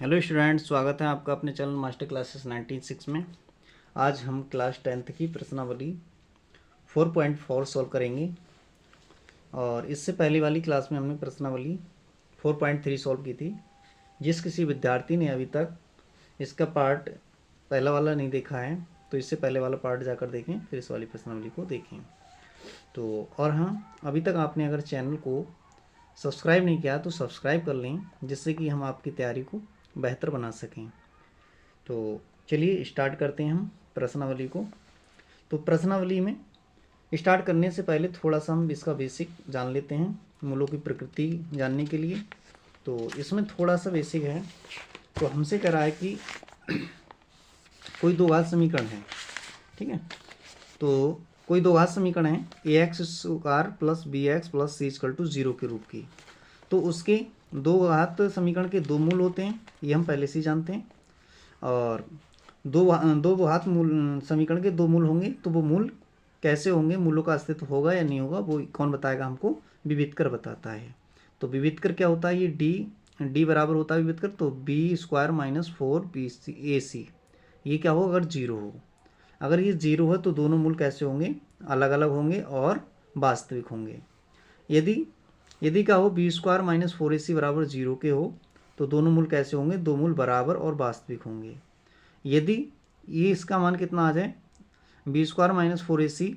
Hello students, स्वागत है आपका अपने चैनल मास्टर क्लासेस 96 में। आज हम क्लास 10th की प्रश्नावली 4.4 सॉल्व करेंगे। और इससे पहली वाली क्लास में हमने प्रश्नावली 4.3 सॉल्व की थी। जिस किसी विद्यार्थी ने अभी तक इसका पार्ट पहला वाला नहीं देखा है तो इससे पहले वाला पार्ट जाकर देखें, फिर इस वाली प्रश्नावली को देखें। तो और हाँ, अभी तक आपने अगर चैनल को सब्सक्राइब नहीं किया तो सब्सक्राइब कर लें, जिससे कि हम आपकी तैयारी को बेहतर बना सकें। तो चलिए स्टार्ट करते हैं हम प्रश्नावली को। तो प्रश्नावली में स्टार्ट करने से पहले थोड़ा सा हम इसका बेसिक जान लेते हैं, मूलों की प्रकृति जानने के लिए। तो इसमें थोड़ा सा बेसिक है। तो हमसे कह रहा है कि कोई दो घात समीकरण है, ठीक है। तो कोई दो घात समीकरण है a x square plus b x plus c equal to 0 के रूप की। तो उसके दो घात समीकरण के दो मूल होते हैं, ये हम पहले से ही जानते हैं। और दो घात मूल समीकरण के दो मूल होंगे, तो वो मूल कैसे होंगे, मूलों का अस्तित्व होगा या नहीं होगा, वो कौन बताएगा हमको? विवितकर बताता है। तो विवितकर क्या होता है? ये डी बराबर होता है विवितकर, तो B square minus 4 B C. ये क्या हो? अगर जीरो हो, अगर ये जीरो है तो दोनों मूल कैसे होंगे? अलग अलग होंगे और वास्तविक होंगे। यदि यदि क्या हो? बी स्क्वायर माइनस 4ac बराबर जीरो के हो तो दोनों मूल कैसे होंगे? दो मूल बराबर और वास्तविक होंगे। यदि ये इसका मान कितना आ जाए, b square minus 4ac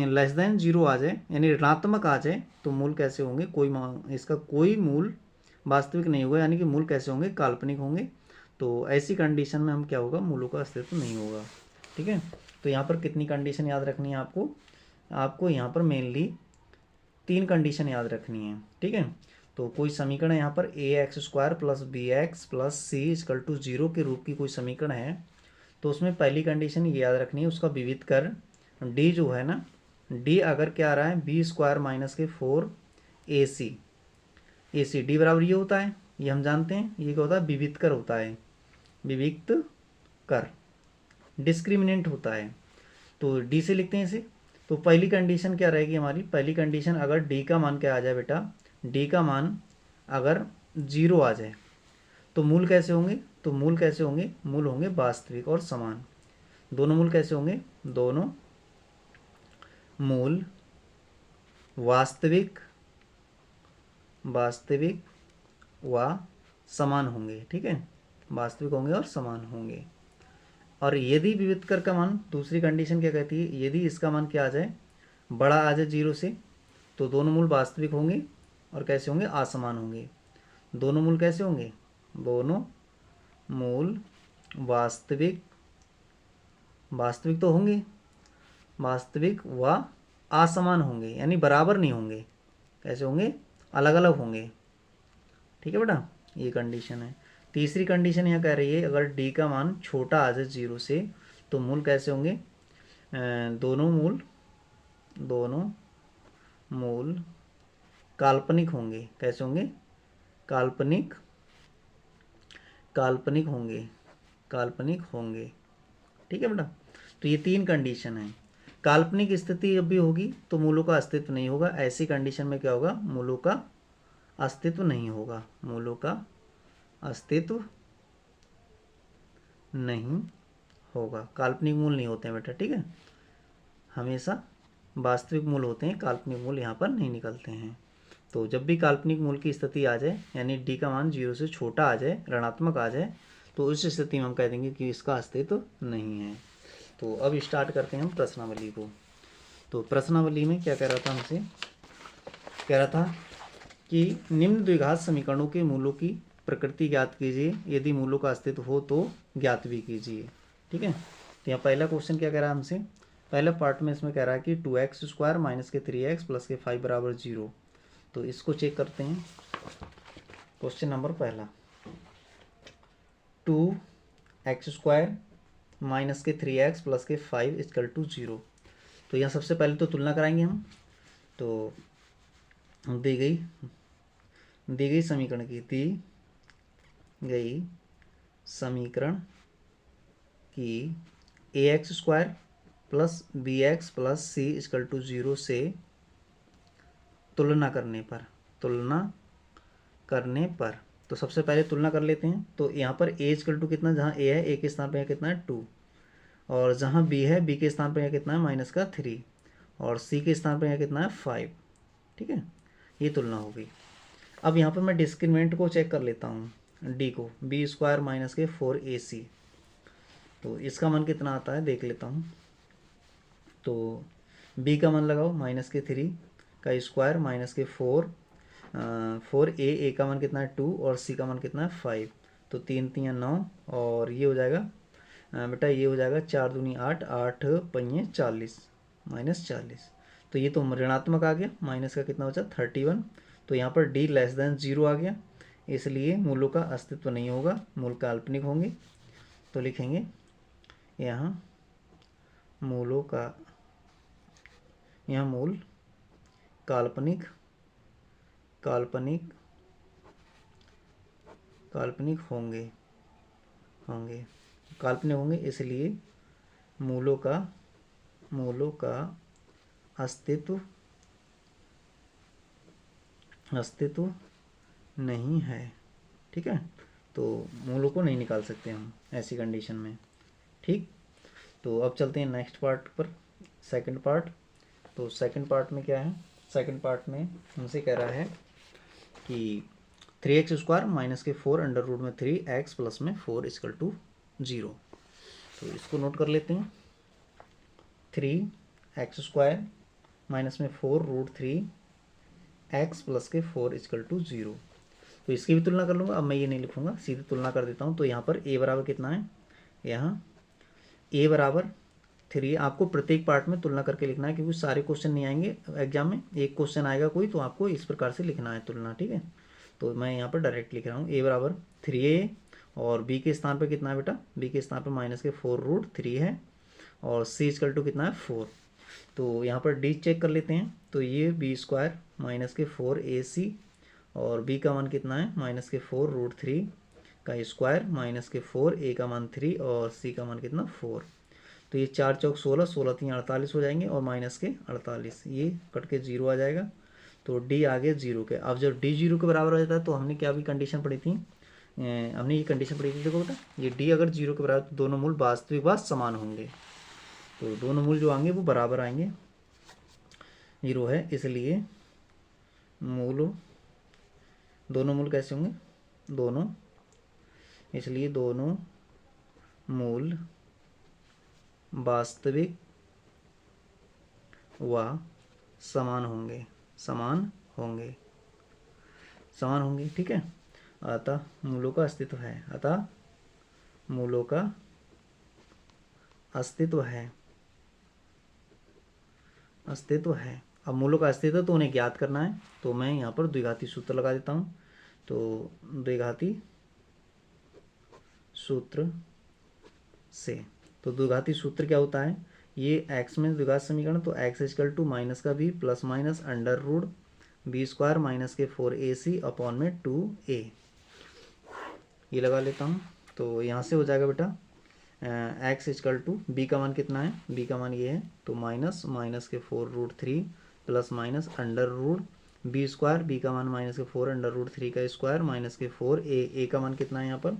less than zero आ जाए, यानी ऋणात्मक आ जाए, तो मूल कैसे होंगे? इसका कोई मूल वास्तविक नहीं होगा, यानी कि मूल कैसे होंगे? काल्पनिक होंगे। तो ऐसी कंडीशन में हम क्या होगा? मूलों का अस्तित्व नहीं होगा, ठीक है। तो यहाँ पर कितनी कंडीशन याद रखनी है आपको यहाँ पर मेनली 3 कंडीशन याद रखनी है, ठीक है। तो कोई समीकरण है यहाँ पर a x square plus b x plus c equal to 0 के रूप की कोई समीकरण है, तो उसमें पहली कंडीशन ये याद रखनी है, उसका विविध कर डी जो है ना, डी अगर क्या आ रहा है? बी स्क्वायर माइनस के 4 ए सी डी बराबर ये होता है, ये हम जानते हैं। ये क्या होता है? विविध कर होता है, विविक्त कर, डिस्क्रिमिनेंट होता है। तो डी से लिखते हैं इसे। तो पहली कंडीशन क्या रहेगी हमारी? पहली कंडीशन, अगर डी का मान क्या आ जाए बेटा? डी का मान अगर जीरो आ जाए तो मूल कैसे होंगे? तो मूल कैसे होंगे? मूल होंगे वास्तविक और समान। दोनों मूल कैसे होंगे? दोनों मूल वास्तविक व समान होंगे, ठीक है। वास्तविक होंगे और समान होंगे। और यदि विविधकर का मान, दूसरी कंडीशन क्या कहती है? यदि इसका मान क्या आ जाए? बड़ा आ जाए जीरो से, तो दोनों मूल वास्तविक होंगे और कैसे होंगे? असमान होंगे। दोनों मूल कैसे होंगे? दोनों मूल वास्तविक तो होंगे, वास्तविक व असमान होंगे, यानी बराबर नहीं होंगे। कैसे होंगे? अलग अलग होंगे, ठीक है बेटा। ये कंडीशन है। तीसरी कंडीशन यहाँ कह रही है, अगर डी का मान छोटा आ जाए जीरो से तो मूल कैसे होंगे? दोनों मूल काल्पनिक होंगे। कैसे होंगे? काल्पनिक होंगे, ठीक है बेटा। तो ये 3 कंडीशन है। काल्पनिक स्थिति जब भी होगी तो मूलों का अस्तित्व नहीं होगा। ऐसी कंडीशन में क्या होगा? मूलों का अस्तित्व नहीं होगा, मूलों का अस्तित्व नहीं होगा। काल्पनिक मूल नहीं होते हैं बेटा, ठीक है। हमेशा वास्तविक मूल होते हैं, काल्पनिक मूल यहाँ पर नहीं निकलते हैं। तो जब भी काल्पनिक मूल की स्थिति आ जाए, यानी डी का मान जीरो से छोटा आ जाए, ऋणात्मक आ जाए, तो उस स्थिति में हम कह देंगे कि इसका अस्तित्व नहीं है। तो अब स्टार्ट करते हैं हम प्रश्नावली को। तो प्रश्नावली में क्या कह रहा था हमसे? कह रहा था कि निम्न द्विघात समीकरणों के मूलों की प्रकृति ज्ञात कीजिए, यदि मूलों का अस्तित्व हो तो ज्ञात भी कीजिए, ठीक है। तो यहाँ पहला क्वेश्चन क्या कह रहा है हमसे? पहले पार्ट में इसमें कह रहा है कि 2x स्क्वायर माइनस के 3x प्लस के 5 बराबर 0। तो इसको चेक करते हैं। क्वेश्चन नंबर पहला, 2x स्क्वायर माइनस के 3x प्लस के 5 इक्वल टू 0। तो यहाँ सबसे पहले तो तुलना कराएंगे हम। तो दी गई समीकरण की a x square plus b x plus c equal to 0 से तुलना करने पर तो सबसे पहले तुलना कर लेते हैं। तो यहाँ पर ए इक्वल टू कितना, जहाँ ए है ए के स्थान पर है कितना है 2, और जहाँ बी है बी के स्थान पर है कितना है -3, और सी के स्थान पर है कितना है 5। ठीक है, ये तुलना हो गई। अब यहाँ पर मैं डिस्क्रिमिनेंट को चेक कर लेता हूँ, डी को, बी स्क्वायर माइनस के 4ac। तो इसका मान कितना आता है देख लेता हूँ। तो b का मान लगाओ -3 का स्क्वायर माइनस के 4a का मान कितना है 2, और c का मान कितना है 5। तो 3 3 9, और ये हो जाएगा बेटा, ये हो जाएगा 4 दूनी 8, 8 पंजे 40, -40। तो ये तो ऋणात्मक आ गया, माइनस का कितना बचा 31। तो यहाँ पर d लेस देन 0 आ गया, इसलिए मूलों का अस्तित्व नहीं होगा, मूल काल्पनिक होंगे। तो लिखेंगे यहाँ मूलों का, यहाँ मूल काल्पनिक काल्पनिक काल्पनिक होंगे काल्पनिक होंगे, इसलिए मूलों का अस्तित्व नहीं है। ठीक है, तो मूलों को नहीं निकाल सकते हम ऐसी कंडीशन में। ठीक, तो अब चलते हैं नेक्स्ट पार्ट पर, सेकंड पार्ट। तो सेकंड पार्ट में क्या है, सेकंड पार्ट में हमसे कह रहा है कि 3x स्क्वायर माइनस के 4 अंडर रूट में 3x प्लस में 4 इक्वल टू 0। तो इसको नोट कर लेते हैं। 3x स्क्वायर माइनस में 4 रूट 3x प्लस के 4 इक्वल टू 0। तो इसकी भी तुलना कर लूँगा। अब मैं ये नहीं लिखूँगा, सीधे तुलना कर देता हूँ। तो यहाँ पर a बराबर कितना है, यहाँ a बराबर 3। आपको प्रत्येक पार्ट में तुलना करके लिखना है, क्योंकि सारे क्वेश्चन नहीं आएंगे एग्जाम में, एक क्वेश्चन आएगा कोई, तो आपको इस प्रकार से लिखना है तुलना। ठीक है, तो मैं यहाँ पर डायरेक्ट लिख रहा हूँ a बराबर 3a, और b के स्थान पर कितना है बेटा, b के स्थान पर माइनस के 4 रूट 3 है, और c इक्वल टू कितना है 4। तो यहाँ पर d चेक कर लेते हैं। तो ये b स्क्वायर माइनस के 4ac, और b का मान कितना है माइनस के 4 रूट 3 का स्क्वायर माइनस के 4, a का मान 3, और c का मान कितना 4। तो ये 4 चौक 16, 16 3 48 हो जाएंगे, और माइनस के 48, ये कट के 0 आ जाएगा। तो d आ गया 0 के। अब जब d 0 के बराबर हो जाता है, तो हमने क्या भी कंडीशन पढ़ी थी, हमने ये कंडीशन पढ़ी थी, देखो बेटा, ये d अगर 0 के बराबर, तो दोनों मूल वास्तविक बात समान होंगे। तो दोनों मूल जो आएंगे वो बराबर आएंगे, 0 है, इसलिए दोनों मूल कैसे होंगे, इसलिए दोनों मूल वास्तविक व समान होंगे। ठीक है, अतः मूलों का अस्तित्व है। अब मूलों का अस्तित्व तो उन्हें ज्ञात करना है। तो मैं यहाँ पर द्विघाती सूत्र लगा देता हूँ। तो द्विघाती सूत्र से, तो द्विघाती सूत्र क्या होता है, ये x में द्विघात समीकरण, तो x इक्वल टू माइनस का b plus minus under root b square minus के 4ac अपॉन में 2a, ये लगा लेता हूँ। तो यहाँ से हो जाएगा बेटा x इक्वल टू b का मान कितना है, b का मान ये है, तो माइनस के 4 root 3 plus minus under root b square, b का मान माइनस के 4 अंडर रूट 3 का स्क्वायर माइनस के 4a का मान कितना है, यहाँ पर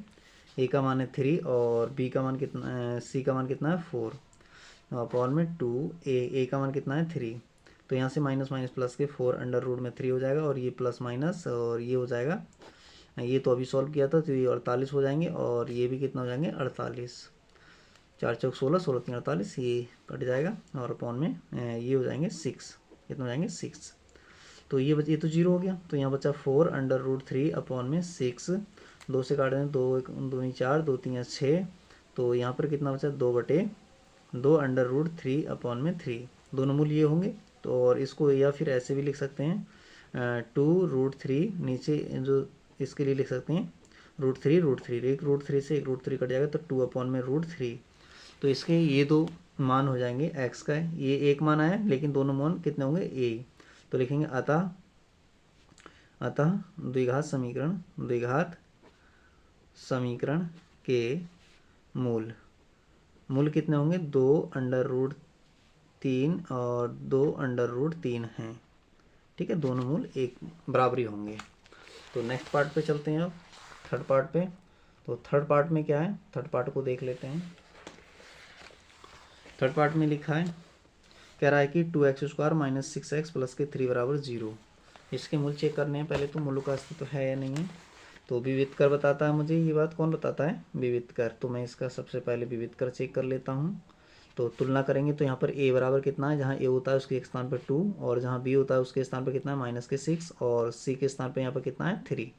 a का मान है 3, और b का मान कितना, c का मान कितना है 4, अपॉन में 2a का मान कितना है 3। तो यहाँ से माइनस माइनस प्लस के 4 अंडर रूट में 3 हो जाएगा, और ये प्लस माइनस, और ये हो जाएगा, ये तो अभी सॉल्व किया था, तो ये 48 हो जाएंगे, और ये भी कितना हो जाएंगे 48, 4 चौक 16, 16 3 48, ये कट जाएगा, और अपॉन में ये हो जाएंगे 6, कितना हो जाएंगे 6। तो ये तो 0 हो गया। तो यहाँ बचा 4 अंडर रूट 3 अपॉन में 6, 2 से काट दें, 2 2 4, 2 3 6, तो यहाँ पर कितना बचा 2/2 अंडर रूट 3 अपॉन में 3, दोनों मूल ये होंगे। तो और इसको या फिर ऐसे भी लिख सकते हैं, 2 रूट 3, नीचे जो इसके लिए लिख सकते हैं रूट 3, एक रूट 3 से एक रूट 3 कट जाएगा, तो 2 अपॉन में रूट 3। तो इसके ये दो मान हो जाएंगे x का, ये एक मान आया, लेकिन दोनों मान कितने होंगे a। तो लिखेंगे अतः द्विघात समीकरण के मूल कितने होंगे, 2 अंडर रूट 3 और 2 अंडर रूट 3 हैं। ठीक है, दोनों मूल एक बराबरी होंगे। तो नेक्स्ट पार्ट पे चलते हैं अब। थर्ड पार्ट पे। तो थर्ड पार्ट में क्या है, थर्ड पार्ट को देख लेते हैं। थर्ड पार्ट में लिखा है, कह रहा है कि 2x² माइनस 6x प्लस के 3 बराबर 0। इसके मूल चेक करने हैं पहले, तो मूलों का अस्तित्व है या नहीं है। तो विविधकर बताता है मुझे, ये बात कौन बताता है, विविधकर। तो मैं इसका सबसे पहले विविधकर चेक कर लेता हूँ। तो तुलना करेंगे तो यहाँ पर a बराबर कितना है, जहाँ a होता है उसके स्थान पर 2, और जहाँ b होता है उसके स्थान पर कितना है माइनस के 6, और c के स्थान पर यहाँ पर कितना है 3।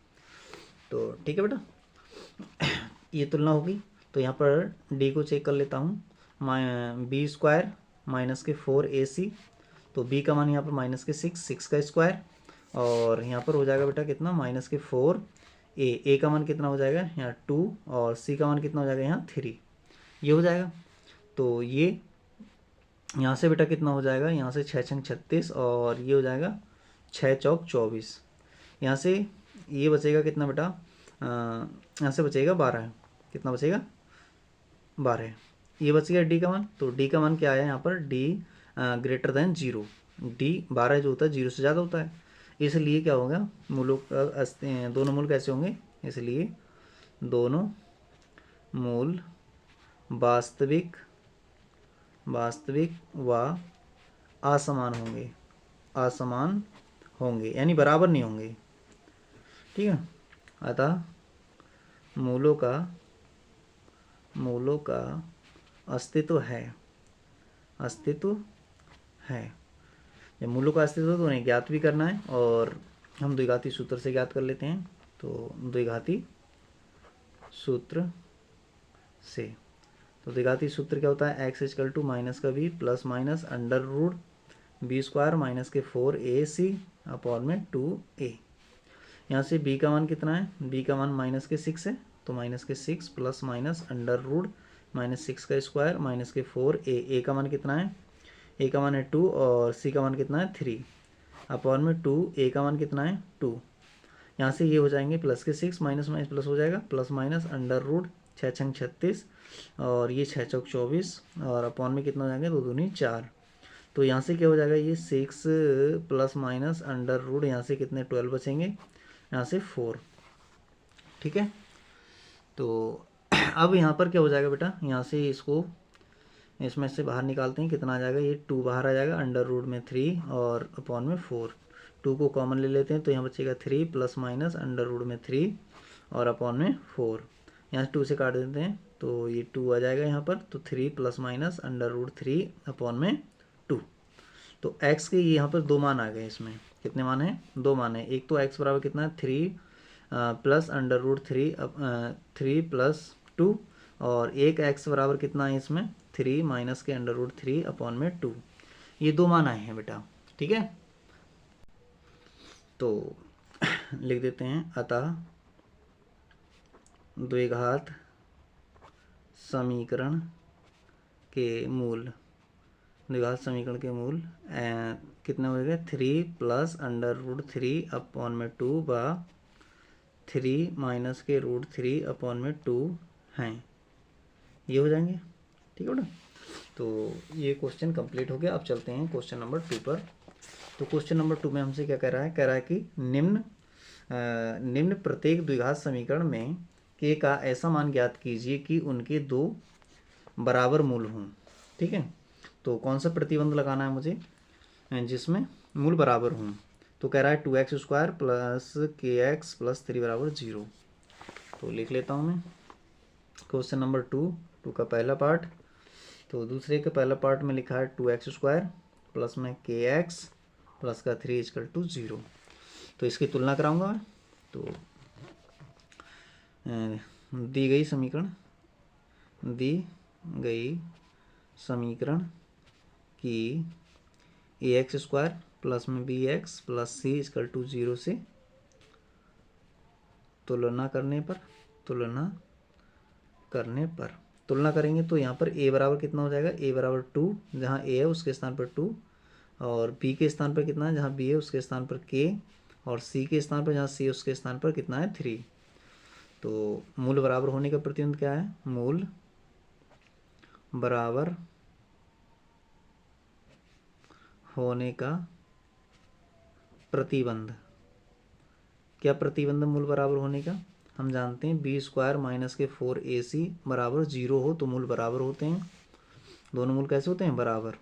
तो ठीक है बेटा, ये तुलना होगी। तो यहाँ पर d को चेक कर लेता हूँ, b² माइनस के 4ac। तो b का मान यहाँ पर माइनस के 6 का स्क्वायर, और यहाँ पर हो जाएगा बेटा कितना माइनस के 4a का मान कितना हो जाएगा यहाँ 2, और c का मान कितना हो जाएगा यहाँ 3, ये हो जाएगा। तो ये यहाँ से बेटा कितना हो जाएगा, यहाँ से 6 छंग 36, और ये हो जाएगा 6 चौक 24। यहाँ से ये बचेगा कितना बेटा, यहाँ से बचेगा 12, कितना बचेगा 12, ये बच गया डी का मान। तो डी का मान क्या आया यहाँ पर, डी ग्रेटर देन 0। डी 12 जो होता है 0 से ज़्यादा होता है, इसलिए क्या होगा, मूलों का दोनों मूल कैसे होंगे, इसलिए दोनों मूल वास्तविक व असमान होंगे, असमान होंगे यानी बराबर नहीं होंगे। ठीक है, अतः मूलों का अस्तित्व है, अस्तित्व है। जब मूलों का अस्तित्व तो उन्हें ज्ञात भी करना है, और हम द्विघाती सूत्र से ज्ञात कर लेते हैं। तो द्विघाती सूत्र से, तो द्विघाती सूत्र क्या होता है, x = माइनस का b plus minus under root b² minus के 4ac अपॉन में 2a। यहाँ से b का मान कितना है, b का मान माइनस के 6 है, तो माइनस के 6 plus minus under root minus 6 का स्क्वायर माइनस के 4a। a का मान कितना है, a का मान है 2, और c का मान कितना है 3 अपॉन में 2, a का मान कितना है 2। यहाँ से ये हो जाएंगे प्लस के 6 माइनस माइनस प्लस हो जाएगा, प्लस माइनस अंडर रूट 6 छंग 36, और ये 6 चौक 24, और अपॉन में कितना हो जाएंगे 2 दूनी 4। तो यहाँ से क्या हो जाएगा, ये 6 प्लस माइनस अंडर रूट, यहाँ से कितने 12 बचेंगे, यहाँ से 4। ठीक है, तो अब यहाँ पर क्या हो जाएगा बेटा, यहाँ से इसको इसमें से बाहर निकालते हैं, कितना आ जाएगा, ये 2 बाहर आ जाएगा, अंडर रूट में 3 और अपॉन में 4। 2 को कॉमन ले लेते हैं, तो यहाँ बचेगा 3 प्लस माइनस अंडर रूट में 3 और अपॉन में 4। यहाँ से 2 से काट देते हैं, तो ये 2 आ जाएगा यहाँ पर, तो 3 plus minus under root 3 upon में 2। तो x के ये यहाँ पर 2 मान आ गए, इसमें कितने मान हैं, 2 मान है। एक तो x बराबर कितना है 3 प्लस अंडर रूट 3 प्लस 2, और एक x बराबर कितना है इसमें 3 माइनस के अंडर रूट 3 अपॉन में 2। ये 2 मान आए हैं बेटा। ठीक है, तो लिख देते हैं, अतः द्विघात समीकरण के मूल, द्विघात समीकरण के मूल कितने हो गए, 3 प्लस अंडर रूट 3 अपॉन में 2 व 3 माइनस के रूट 3 अपॉन में 2 हैं, ये हो जाएंगे। ठीक है बेटा, तो ये क्वेश्चन कंप्लीट हो गया। अब चलते हैं क्वेश्चन नंबर 2 पर। तो क्वेश्चन नंबर 2 में हमसे क्या कह रहा है, कह रहा है कि निम्न प्रत्येक द्विघात समीकरण में k का ऐसा मान ज्ञात कीजिए कि उनके 2 बराबर मूल हों। ठीक है, तो कौन सा प्रतिबंध लगाना है मुझे, जिसमें मूल बराबर हों। तो कह रहा है 2x² प्लस kx प्लस 3 बराबर 0। तो लिख लेता हूँ मैं क्वेश्चन नंबर 2 का पहला पार्ट। तो दूसरे के पहला पार्ट में लिखा है 2x² प्लस में kx प्लस का 3 = 0। तो इसकी तुलना कराऊंगा मैं। तो दी गई समीकरण की ax² प्लस में bx प्लस c = 0 से तुलना करेंगे तो यहाँ पर a बराबर कितना हो जाएगा, a बराबर 2, जहाँ a है उसके स्थान पर 2, और b के स्थान पर कितना है, जहाँ b है उसके स्थान पर k, और c के स्थान पर, जहाँ c उसके स्थान पर कितना है 3। तो मूल बराबर होने का प्रतिबंध क्या है, मूल बराबर होने का प्रतिबंध, क्या प्रतिबंध मूल बराबर होने का, हम जानते हैं बी स्क्वायर माइनस के 4ac बराबर 0 हो तो मूल बराबर होते हैं। दोनों मूल कैसे होते हैं? बराबर।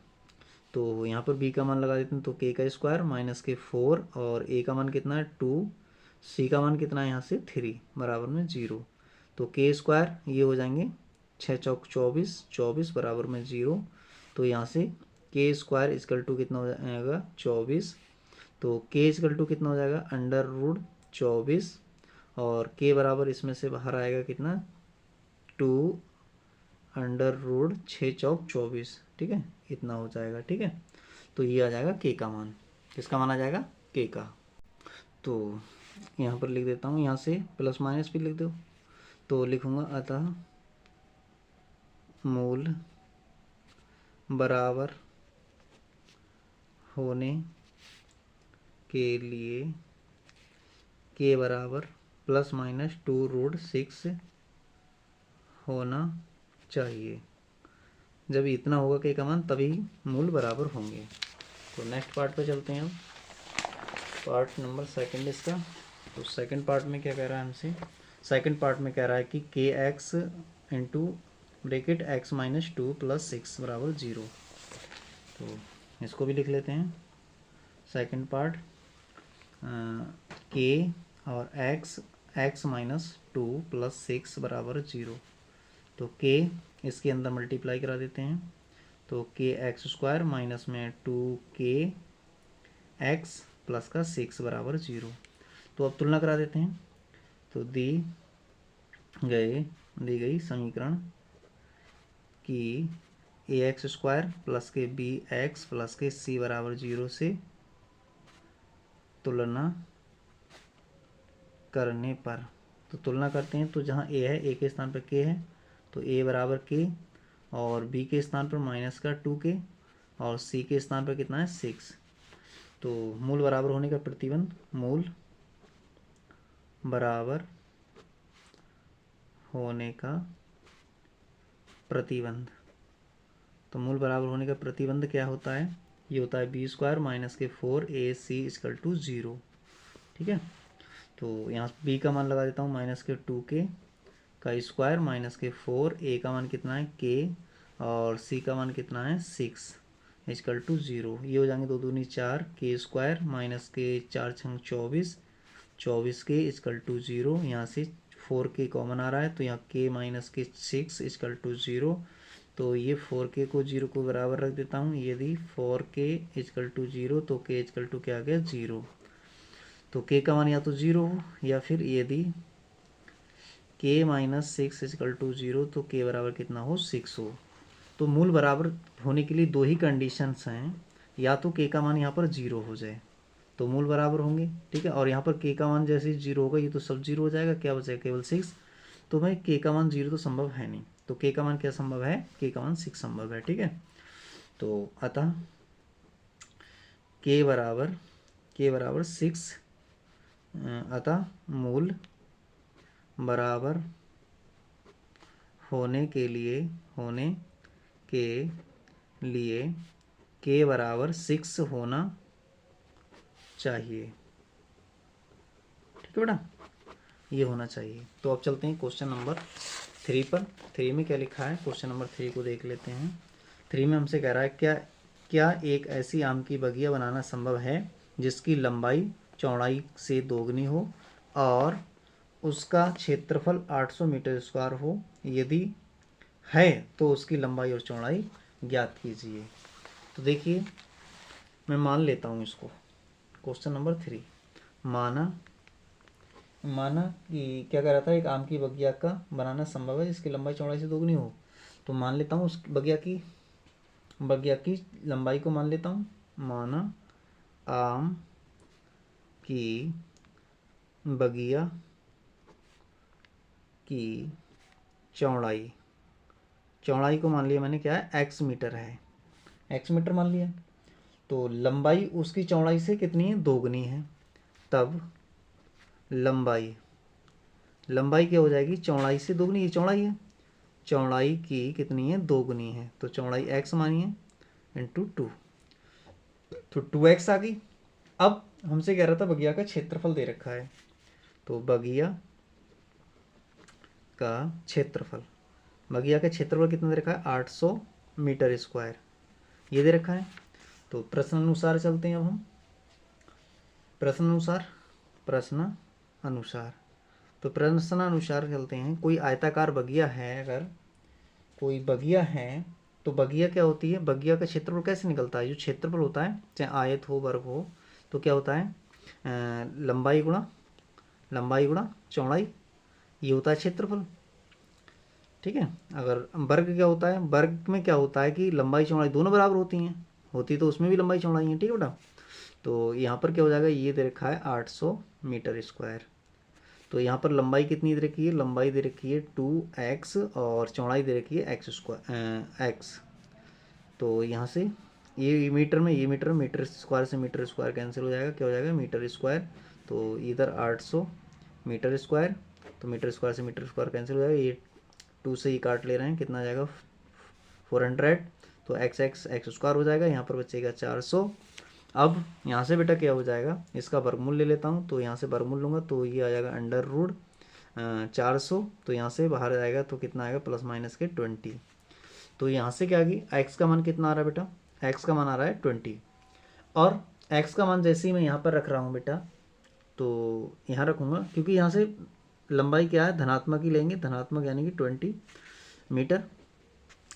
तो यहाँ पर b का मान लगा देते हैं, तो k का स्क्वायर माइनस के 4 और a का मान कितना है 2, c का मान कितना है यहाँ से 3 बराबर में 0। तो k स्क्वायर ये हो जाएंगे 6 चौक 24, 24 बराबर में 0। तो यहाँ से k स्क्वायर इक्वल टू कितना हो जाएगा 24। तो k इक्वल टू कितना हो जाएगा अंडर रूट 24 और k बराबर इसमें से बाहर आएगा कितना 2 अंडर रूट 6 चौक 24। ठीक है, इतना हो जाएगा। ठीक है, तो ये आ जाएगा k का मान। किसका मान आ जाएगा? k का। तो यहाँ पर लिख देता हूँ, यहाँ से प्लस माइनस भी लिख दो। तो लिखूँगा अतः मूल बराबर होने के लिए k बराबर प्लस माइनस 2 रूट 6 होना चाहिए। जब इतना होगा k का मान तभी मूल बराबर होंगे। तो नेक्स्ट पार्ट पे चलते हैं। अब पार्ट नंबर सेकंड इसका। तो सेकंड पार्ट में क्या कह रहा है हमसे? सेकंड पार्ट में कह रहा है कि के x into bracket x minus 2 plus 6 बराबर 0। तो इसको भी लिख लेते हैं। सेकंड पार्ट के और एक्स माइनस 2 प्लस 6 बराबर 0। तो के इसके अंदर मल्टीप्लाई करा देते हैं। तो के एक्स स्क्वायर माइनस में 2k एक्स प्लस का 6 बराबर 0। तो अब तुलना करा देते हैं। तो दी गई समीकरण की ए एक्स स्क्वायर प्लस के बी एक्स प्लस के सी बराबर 0 से तुलना करने पर, तो तुलना करते हैं तो जहाँ ए है ए के स्थान पर के है तो ए बराबर के और बी के स्थान पर माइनस का 2k और सी के स्थान पर कितना है 6। तो मूल बराबर होने का प्रतिबंध, मूल बराबर होने का प्रतिबंध। तो मूल बराबर होने का प्रतिबंध क्या होता है? ये होता है बी स्क्वायर माइनस के 4ac इक्वल टू 0। ठीक है, तो यहाँ बी का मान लगा देता हूँ माइनस के 2k का स्क्वायर माइनस के 4, ए का मान कितना है k और सी का मान कितना है 6 इक्वल टू 0। ये हो जाएंगे 2 दूनी 4, के स्क्वायर माइनस के 4 छंग 24, 24 के इक्वल टू 0। यहाँ से 4k कॉमन आ रहा है तो यहाँ k माइनस के 6 इक्वल टू 0। तो ये 4k को 0 को बराबर रख देता हूँ। यदि 4k इक्वल टू 0 तो k इक्वल टू क्या आ गया 0। तो k का मान या तो 0 हो या फिर यदि k माइनस 6 इक्वल टू 0 तो k बराबर कितना हो 6 हो। तो मूल बराबर होने के लिए दो ही कंडीशंस हैं, या तो k का मान यहाँ पर 0 हो जाए तो मूल बराबर होंगे। ठीक है, और यहाँ पर k का मान जैसे 0 होगा ये तो सब 0 हो जाएगा, क्या बचेगा केवल 6। तो भाई k का मान 0 तो संभव है नहीं, तो k का मान क्या संभव है? k का मान 6 संभव है। ठीक है, तो अतः k बराबर 6, अतः मूल बराबर होने के लिए k बराबर 6 होना चाहिए। ठीक है बेटा, ये होना चाहिए। तो अब चलते हैं क्वेश्चन नंबर 3 पर। 3 में क्या लिखा है? क्वेश्चन नंबर 3 को देख लेते हैं। 3 में हमसे कह रहा है क्या एक ऐसी आम की बगिया बनाना संभव है जिसकी लंबाई चौड़ाई से दोगुनी हो और उसका क्षेत्रफल 800 मीटर स्क्वायर हो? यदि है तो उसकी लंबाई और चौड़ाई ज्ञात कीजिए। तो देखिए मैं मान लेता हूँ इसको। क्वेश्चन नंबर 3, माना कि क्या कह रहा था, एक आम की बगिया का बनाना संभव है जिसकी लंबाई चौड़ाई से दोगुनी हो। तो मान लेता हूँ उस बगिया की लंबाई को मान लेता हूँ। माना आम की बगिया की चौड़ाई को मान लिया मैंने, क्या है x मीटर है, x मीटर मान लिया। तो लंबाई उसकी चौड़ाई से कितनी है? दोगुनी है। तब लंबाई क्या हो जाएगी? चौड़ाई से दोगुनी, ये चौड़ाई है, चौड़ाई की कितनी है? दोगुनी है। तो चौड़ाई x मानिए इंटू 2, तो 2x आ गई। अब हमसे कह रहा था बगिया का क्षेत्रफल दे रखा है, तो बगिया का क्षेत्रफल, बगिया का क्षेत्रफल कितना दे रखा है 800 मीटर स्क्वायर, ये दे रखा है। तो प्रश्न अनुसार चलते हैं अब हम, प्रश्न अनुसार तो प्रश्न अनुसार चलते हैं। कोई आयताकार बगिया है, अगर कोई बगिया है तो बगिया क्या होती है, बगिया का क्षेत्रफल कैसे निकलता है, जो क्षेत्रफल होता है चाहे आयत हो वर्ग हो तो क्या होता है लंबाई गुणा चौड़ाई, ये होता है क्षेत्रफल, ठीक है। अगर वर्ग क्या होता है, वर्ग में क्या होता है कि लंबाई चौड़ाई दोनों बराबर होती तो उसमें भी लंबाई चौड़ाई है, ठीक है बेटा। तो यहाँ पर क्या हो जाएगा, ये दे रखा है 800 मीटर स्क्वायर। तो यहाँ पर लंबाई कितनी दे रखी है, लंबाई दे रखी है 2x और चौड़ाई दे रखी है x। तो यहाँ से ये मीटर में मीटर स्क्वायर से मीटर स्क्वायर कैंसिल हो जाएगा, क्या हो जाएगा मीटर स्क्वायर। तो इधर 800 मीटर स्क्वायर, तो मीटर स्क्वायर से मीटर स्क्वायर कैंसिल हो जाएगा, ये 2 से ही काट ले रहे हैं, कितना आ जाएगा 400। तो एक्स स्क्वायर हो जाएगा, यहाँ पर बचेगा 400। अब यहाँ से बेटा क्या हो जाएगा, इसका वर्गमूल ले लेता हूँ, तो यहाँ से वर्गमूल लूँगा तो ये आ जाएगा अंडर रूट 400। तो यहाँ से बाहर आएगा तो कितना आएगा प्लस माइनस के 20। तो यहाँ से क्या आ गई, एक्स का मान कितना आ रहा है बेटा, एक्स का मान आ रहा है 20। और एक्स का मान जैसे ही मैं यहाँ पर रख रहा हूँ बेटा, तो यहाँ रखूँगा क्योंकि यहाँ से लंबाई क्या है धनात्मक ही लेंगे, धनात्मक यानी कि 20 मीटर।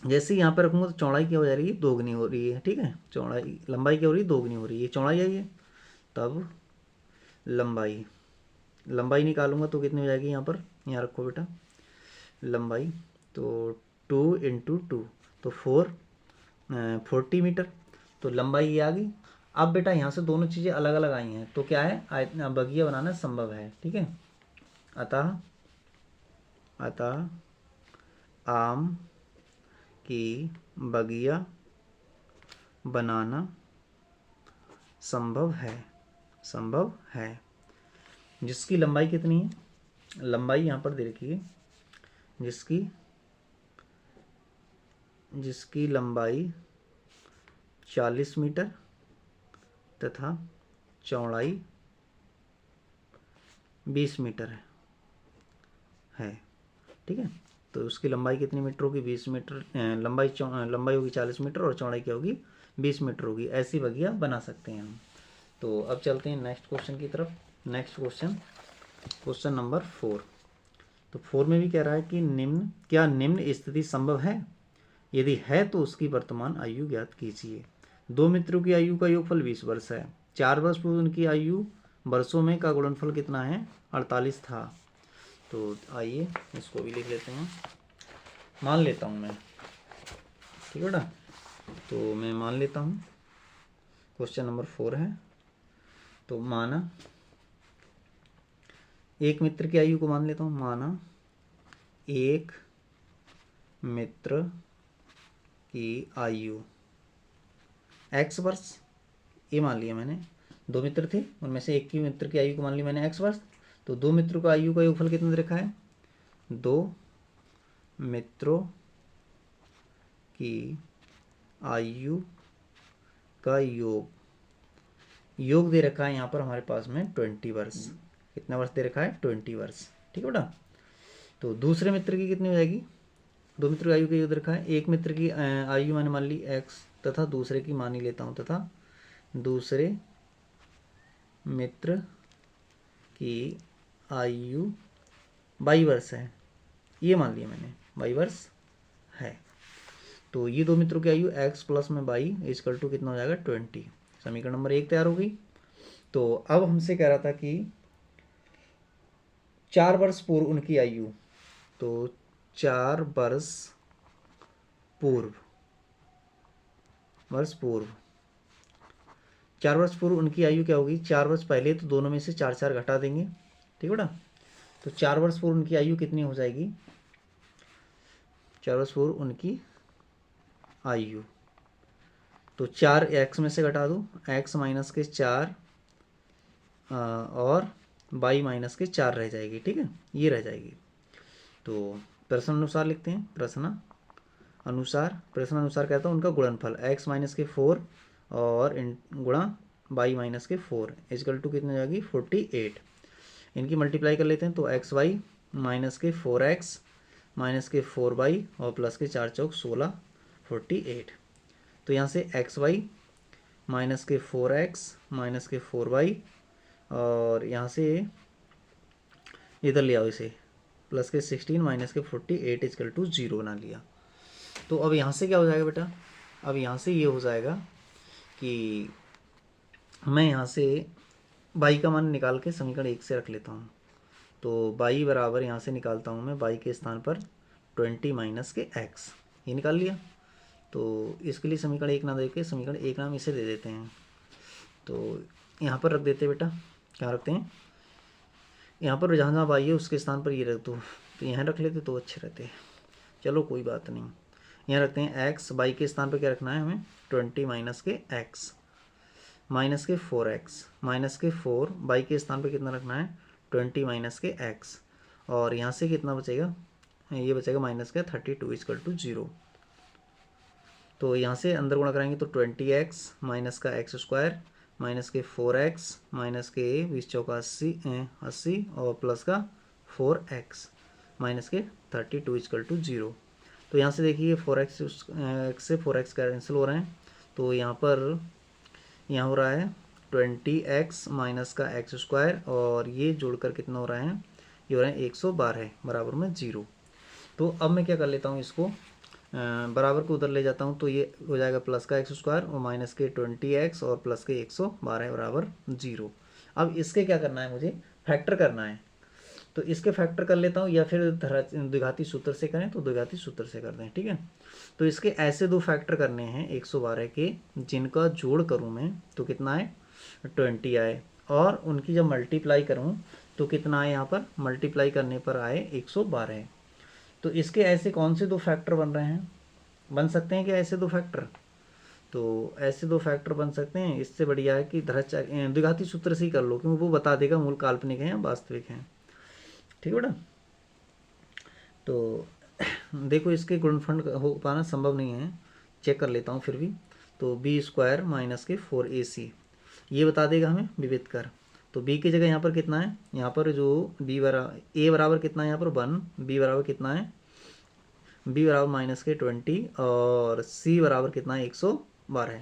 जैसे ही यहाँ पर रखूँगा तो चौड़ाई क्या हो जा रही है, दोगुनी हो रही है, ठीक है। चौड़ाई लंबाई क्या हो रही है, दोगुनी हो रही है, चौड़ाई आई है। तब लंबाई निकालूंगा तो कितनी हो जाएगी, यहाँ पर यहाँ रखो बेटा लंबाई, तो 2 × 2 तो 40 मीटर। तो लंबाई ये आ गई। अब बेटा यहाँ से दोनों चीज़ें अलग अलग आई हैं तो क्या है, बगिया बनाना संभव है, ठीक है। अतः आम की बगिया बनाना संभव है। जिसकी लंबाई कितनी है, लंबाई यहाँ पर दे रखी है, जिसकी लंबाई 40 मीटर तथा चौड़ाई 20 मीटर है, ठीक है। तो उसकी लंबाई कितनी मीटर होगी, 20 मीटर, लंबाई होगी 40 मीटर और चौड़ाई क्या होगी 20 मीटर होगी। ऐसी बगिया बना सकते हैं हम। तो अब चलते हैं नेक्स्ट क्वेश्चन की तरफ। Next question number 4। तो 4 में भी कह रहा है कि निम्न स्थिति संभव है, यदि है तो उसकी वर्तमान आयु ज्ञात कीजिए। 2 मित्रों की आयु का योगफल 20 वर्ष है, 4 वर्ष पूर्व उनकी आयु वर्षों में का गुणनफल कितना है, 48 था। तो आइए इसको भी लिख लेते हैं, मान लेता हूँ मैं, ठीक है बेटा। तो मैं मान लेता हूँ, क्वेश्चन नंबर 4 है। तो माना एक मित्र की आयु को मान लेता हूँ, माना एक मित्र की आयु x वर्ष, ये मान लिया मैंने। 2 मित्र थे, उनमें से एक की मित्र की आयु को मान ली मैंने x वर्ष। तो 2 मित्रों का आयु का योगफल कितना दे रखा है, 2 मित्रों की आयु का योग दे रखा है यहाँ पर हमारे पास में 20 वर्ष। कितना वर्ष दे रखा है, 20 वर्ष, ठीक है बेटा। तो दूसरे मित्र की कितनी हो जाएगी, 2 मित्र की आयु का योग दे रखा है, एक मित्र की आयु मैंने मान ली x तथा दूसरे की मान ही लेता हूँ, तथा दूसरे मित्र की आयु 22 वर्ष है, ये मान लिया मैंने 22 वर्ष है। तो ये 2 मित्रों की आयु x प्लस में 22 = कितना हो जाएगा 20। समीकरण नंबर 1 तैयार हो गई। तो अब हमसे कह रहा था कि 4 वर्ष पूर्व उनकी आयु, तो 4 वर्ष पूर्व 4 वर्ष पूर्व उनकी आयु क्या होगी, 4 वर्ष पहले, तो दोनों में से 4 घटा देंगे, ठीक है बेटा। तो 4 वर्ष पूर्व उनकी आयु कितनी हो जाएगी, 4 वर्ष पूर्व उनकी आयु, तो 4 x में से घटा दो, x माइनस के 4 और y माइनस के 4 रह जाएगी, ठीक है, ये रह जाएगी। तो प्रश्न अनुसार लिखते हैं, प्रश्न अनुसार कहता हूँ उनका गुणनफल x माइनस के 4 और गुणा y माइनस के 4 = कितनी हो जाएगी 48। इनकी मल्टीप्लाई कर लेते हैं, तो xy माइनस के 4x माइनस के 4y और प्लस के 4 चौक 16 48। तो यहाँ से xy माइनस के 4x माइनस के 4y और यहाँ से इधर ले आओ इसे प्लस के 16 माइनस के 48 इजकल टू 0 बना लिया। तो अब यहाँ से क्या हो जाएगा बेटा, अब यहाँ से ये हो जाएगा कि मैं यहाँ से y का मान निकाल के समीकरण 1 से रख लेता हूँ। तो y बराबर यहाँ से निकालता हूँ मैं y के स्थान पर 20 माइनस के x, ये निकाल लिया। तो इसके लिए समीकरण 1 ना दे के समीकरण 1 नाम इसे दे देते हैं। तो यहाँ पर रख देते बेटा, क्या रखते हैं, यहाँ पर जहाँ जहाँ y है उसके स्थान पर ये रख दो, तो यहाँ रख लेते तो अच्छे रहते। चलो कोई बात नहीं, यहाँ रखते हैं x, y के स्थान पर क्या रखना है हमें 20 माइनस के x माइनस के 4x माइनस के 4, y के स्थान पर कितना रखना है 20 माइनस के x और यहाँ से कितना बचेगा, ये बचेगा माइनस का 32 इजकल टू 0। तो यहाँ से अंदर गुणा कराएंगे तो 20x माइनस का x स्क्वायर माइनस के 4x माइनस के 20 चौका 80 और प्लस का 4x माइनस के 32 इजकल टू 0। तो यहाँ से देखिए 4x से 4x कैंसिल हो रहे हैं, तो यहाँ पर यहाँ हो रहा है 20x माइनस का x स्क्वायर और ये जोड़कर कितना हो रहा है, ये हो रहा है 112 बराबर में 0। तो अब मैं क्या कर लेता हूँ, इसको बराबर को उधर ले जाता हूँ, तो ये हो जाएगा प्लस का x स्क्वायर और माइनस के 20x और प्लस के 112 बराबर 0। अब इसके क्या करना है, मुझे फैक्टर करना है, तो इसके फैक्टर कर लेता हूँ या फिर द्विघाती सूत्र से करें तो द्विघाती सूत्र से कर दें, ठीक है। तो इसके ऐसे दो फैक्टर करने हैं 112 के, जिनका जोड़ करूँ मैं तो कितना आए 20 आए, और उनकी जब मल्टीप्लाई करूँ तो कितना आए, यहाँ पर मल्टीप्लाई करने पर आए 112। तो इसके ऐसे कौन से दो फैक्टर बन रहे हैं, बन सकते हैं क्या ऐसे दो फैक्टर, तो ऐसे दो फैक्टर बन सकते हैं। इससे बढ़िया है कि द्विघाती सूत्र से ही कर लो, क्योंकि वो बता देगा मूल काल्पनिक है या वास्तविक है, ठीक है बेटा। तो देखो इसके गुणनफल हो पाना संभव नहीं है, चेक कर लेता हूँ फिर भी। तो बी स्क्वायर माइनस के 4ac ये बता देगा हमें विविध कर। तो b की जगह यहाँ पर कितना है, यहाँ पर जो b बराबर a बराबर कितना है, यहाँ पर 1, b बराबर कितना है, b बराबर माइनस के 20 और c बराबर कितना है 112।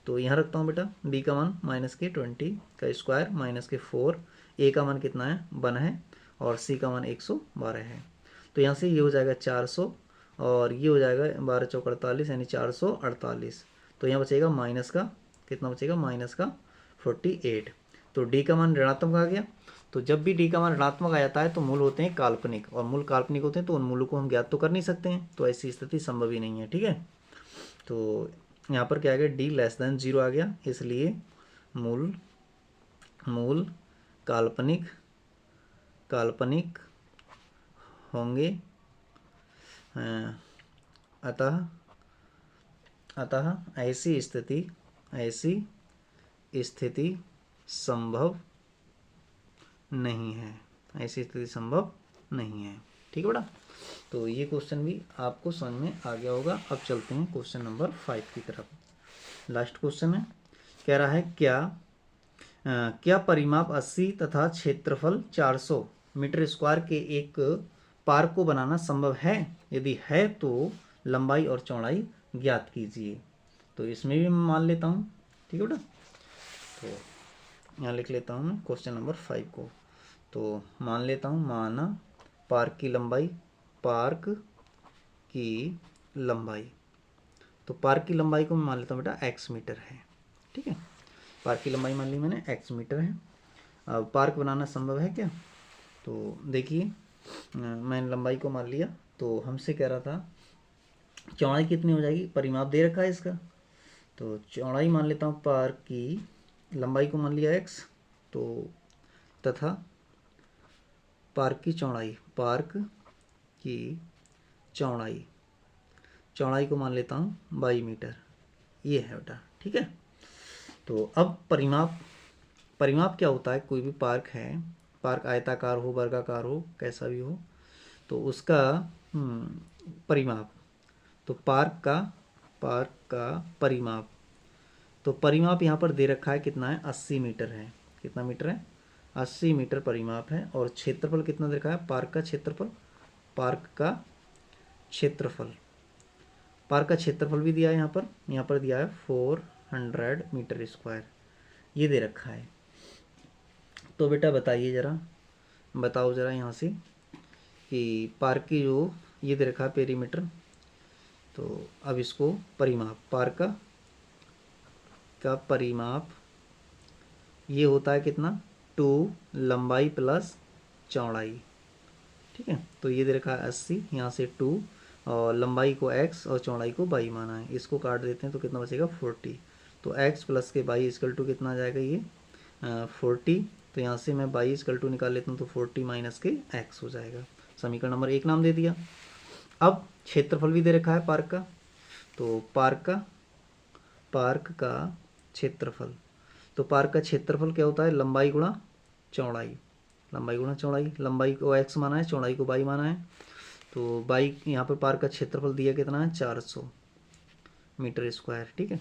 तो यहाँ रखता हूँ बेटा b का मान माइनस के 20 का स्क्वायर माइनस के 4, a का मान कितना है 1 है और c का मान 112 है। तो यहाँ से ये हो जाएगा 400 और ये हो जाएगा 12 चौक 48 यानी 448। तो यहाँ बचेगा माइनस का कितना बचेगा, माइनस का 48। तो d का मान ऋणात्मक आ गया। तो जब भी d का मान ऋणात्मक आ जाता है तो मूल होते हैं काल्पनिक, और मूल काल्पनिक होते हैं तो उन मूलों को हम ज्ञात तो कर नहीं सकते हैं, तो ऐसी स्थिति संभव ही नहीं है, ठीक है। तो यहाँ पर क्या आ गया, d लेस देन 0 आ गया, इसलिए मूल काल्पनिक होंगे। अतः ऐसी स्थिति संभव नहीं है, ऐसी स्थिति संभव नहीं है, ठीक है बेटा। तो ये क्वेश्चन भी आपको समझ में आ गया होगा। अब चलते हैं क्वेश्चन नंबर 5 की तरफ। लास्ट क्वेश्चन है, कह रहा है क्या परिमाप 80 तथा क्षेत्रफल 400 मीटर स्क्वायर के एक पार्क को बनाना संभव है, यदि है तो लंबाई और चौड़ाई ज्ञात कीजिए। तो इसमें भी मैं मान लेता हूँ, ठीक है बेटा। तो यहाँ लिख लेता हूँ मैं क्वेश्चन नंबर 5 को। तो मान लेता हूँ, माना पार्क की लंबाई, तो पार्क की लंबाई को मैं मान लेता हूँ बेटा x मीटर है, ठीक है। पार्क की लंबाई मान ली मैंने x मीटर है। अब पार्क बनाना संभव है क्या, तो देखिए मैंने लंबाई को मान लिया, तो हमसे कह रहा था चौड़ाई कितनी हो जाएगी, परिमाप दे रखा है इसका, तो चौड़ाई मान लेता हूँ पार्क की लंबाई को मान लिया x, तो तथा पार्क की चौड़ाई को मान लेता हूँ 22 मीटर, ये है बेटा, ठीक है। तो अब परिमाप क्या होता है, कोई भी पार्क है, पार्क आयताकार हो वर्गाकार हो कैसा भी हो, तो उसका परिमाप, तो पार्क का परिमाप, तो परिमाप यहाँ पर दे रखा है कितना है 80 मीटर है, कितना मीटर है 80 मीटर परिमाप है। और क्षेत्रफल कितना दे रखा है, पार्क का क्षेत्रफल पार्क का क्षेत्रफल। पार्क का क्षेत्रफल भी दिया है यहाँ पर दिया है 400 मीटर स्क्वायर, ये दे रखा है। तो बेटा बताइए ज़रा, बताओ ज़रा यहाँ से कि पार्क की जो ये दे रखा है पेरीमीटर, तो अब इसको परिमाप, पार्क का परिमाप ये होता है कितना, 2 लंबाई प्लस चौड़ाई। ठीक है, तो ये दे रखा है 80, यहाँ से 2 और लंबाई को x और चौड़ाई को y माना है। इसको काट देते हैं तो कितना बचेगा 40। तो x प्लस के y इक्वल टू कितना आ जाएगा ये 40। तो यहाँ से मैं y इक्वल टू निकाल लेता हूँ तो 40 माइनस के x हो जाएगा। समीकरण नंबर 1 नाम दे दिया। अब क्षेत्रफल भी दे रखा है पार्क का, तो पार्क का क्षेत्रफल, तो पार्क का क्षेत्रफल क्या होता है, लंबाई गुणा चौड़ाई। लंबाई गुणा चौड़ाई, लंबाई को x माना है, चौड़ाई को y माना है। तो y यहाँ पर पार्क का क्षेत्रफल दिया कितना है 400 मीटर स्क्वायर। ठीक है,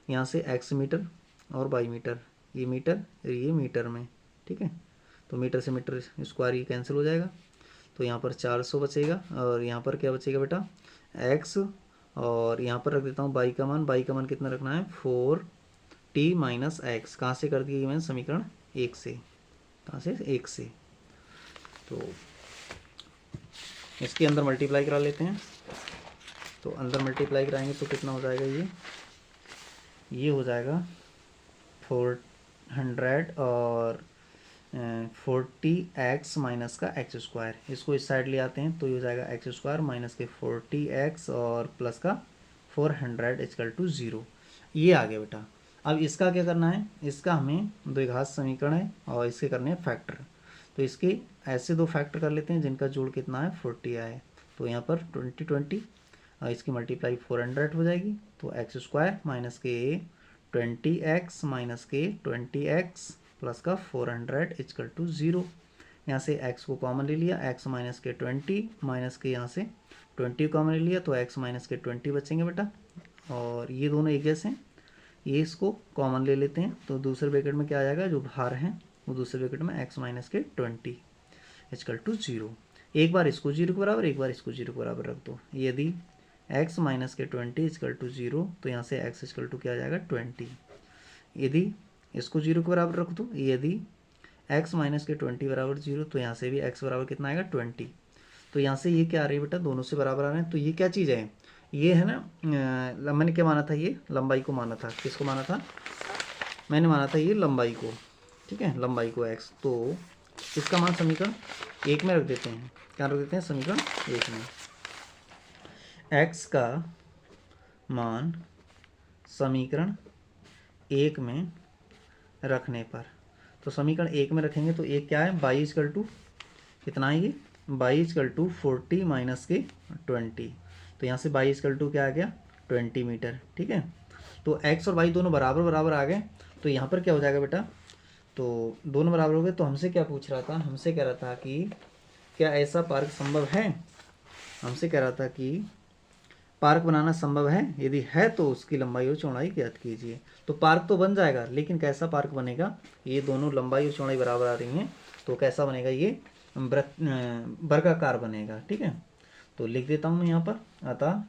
यहाँ से x मीटर और y मीटर, ये मीटर में। ठीक है, तो मीटर से मीटर स्क्वायर ये कैंसिल हो जाएगा, तो यहाँ पर 400 बचेगा और यहाँ पर क्या बचेगा बेटा x, और यहाँ पर रख देता हूँ y का मान कितना रखना है 4t माइनस x। कहाँ से कर दिया ये मैंने, समीकरण 1 से। कहाँ से, 1 से। तो इसके अंदर मल्टीप्लाई करा लेते हैं, तो अंदर मल्टीप्लाई कराएंगे तो कितना हो जाएगा ये हो जाएगा 400 और 40x माइनस का x स्क्वायर। इसको इस साइड ले आते हैं तो ये हो जाएगा x स्क्वायर माइनस के 40x और प्लस का 400 इक्वल टू 0। ये आ गया बेटा। अब इसका क्या करना है, इसका हमें द्विघात समीकरण है और इसके करने हैं फैक्टर। तो इसके ऐसे दो फैक्टर कर लेते हैं जिनका जोड़ कितना है 40 आए। तो यहाँ पर 20 और इसकी मल्टीप्लाई 400 हो जाएगी, तो एक्स स्क्वायर माइनस के 20x माइनस के 20x प्लस का 400 इक्वल टू 0। यहाँ से x को कॉमन ले लिया, x माइनस के 20 माइनस के यहाँ से 20 कॉमन ले लिया, तो x माइनस के 20 बचेंगे बेटा। और ये दोनों एक जैसे हैं, ये इसको कॉमन ले लेते हैं तो दूसरे ब्रैकेट में क्या आ जाएगा, जो बाहर है वो दूसरे ब्रैकेट में x माइनस के 20 इक्वल टू 0। एक बार इसको 0 के बराबर, एक बार इसको 0 के बराबर रख दो। यदि x माइनस के 20 इक्वल टू 0 तो यहाँ से x इक्वल टू क्या आ जाएगा 20। यदि इसको 0 के बराबर रख दो, यदि x माइनस के 20 बराबर 0 तो यहाँ से भी x बराबर कितना आएगा 20। तो यहाँ से ये क्या आ रही है बेटा, दोनों से बराबर आ रहे हैं। तो ये क्या चीज़ है, ये है ना, मैंने क्या माना था, ये लंबाई को माना था। किसको माना था, मैंने माना था ये लंबाई को। ठीक है, लंबाई को x। तो इसका मान समीकरण 1 में रख देते हैं। क्या रख देते हैं, समीकरण 1 में। x का मान समीकरण 1 में रखने पर, तो समीकरण 1 में रखेंगे तो एक क्या है, y इक्वल टू कितना है, ये y इक्वल टू 40 माइनस के 20। तो यहाँ से y इक्वल टू क्या आ गया 20 मीटर। ठीक है, तो x और y दोनों बराबर बराबर आ गए। तो यहाँ पर क्या हो जाएगा बेटा, तो दोनों बराबर हो गए। तो हमसे क्या पूछ रहा था, हमसे कह रहा था कि क्या ऐसा पार्क संभव है, हमसे कह रहा था कि पार्क बनाना संभव है, यदि है तो उसकी लंबाई और चौड़ाई ज्ञात कीजिए। तो पार्क तो बन जाएगा, लेकिन कैसा पार्क बनेगा, ये दोनों लंबाई और चौड़ाई बराबर आ रही हैं तो कैसा बनेगा, ये वर्गाकार बनेगा। ठीक है, तो लिख देता हूँ मैं यहाँ पर, अतः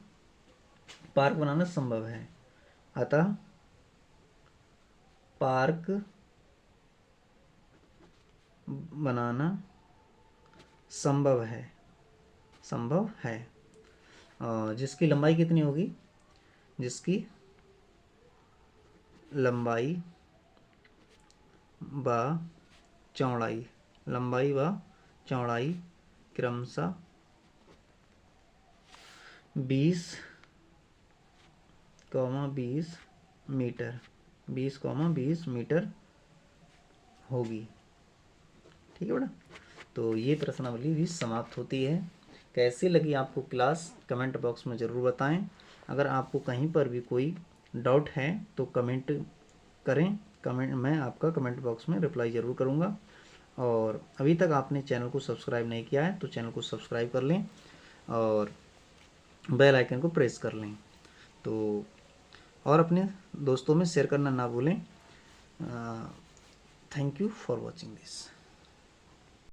पार्क बनाना संभव है, अतः पार्क बनाना संभव है, जिसकी लंबाई कितनी होगी, जिसकी लंबाई व चौड़ाई क्रमशः 20 मीटर होगी। ठीक है बेटा, तो ये प्रश्नावली भी समाप्त होती है। कैसी लगी आपको क्लास, कमेंट बॉक्स में ज़रूर बताएं। अगर आपको कहीं पर भी कोई डाउट है तो कमेंट करें, मैं आपका कमेंट बॉक्स में रिप्लाई ज़रूर करूँगा। और अभी तक आपने चैनल को सब्सक्राइब नहीं किया है तो चैनल को सब्सक्राइब कर लें और बेल आइकन को प्रेस कर लें, तो और अपने दोस्तों में शेयर करना ना भूलें। Thank you for watching this.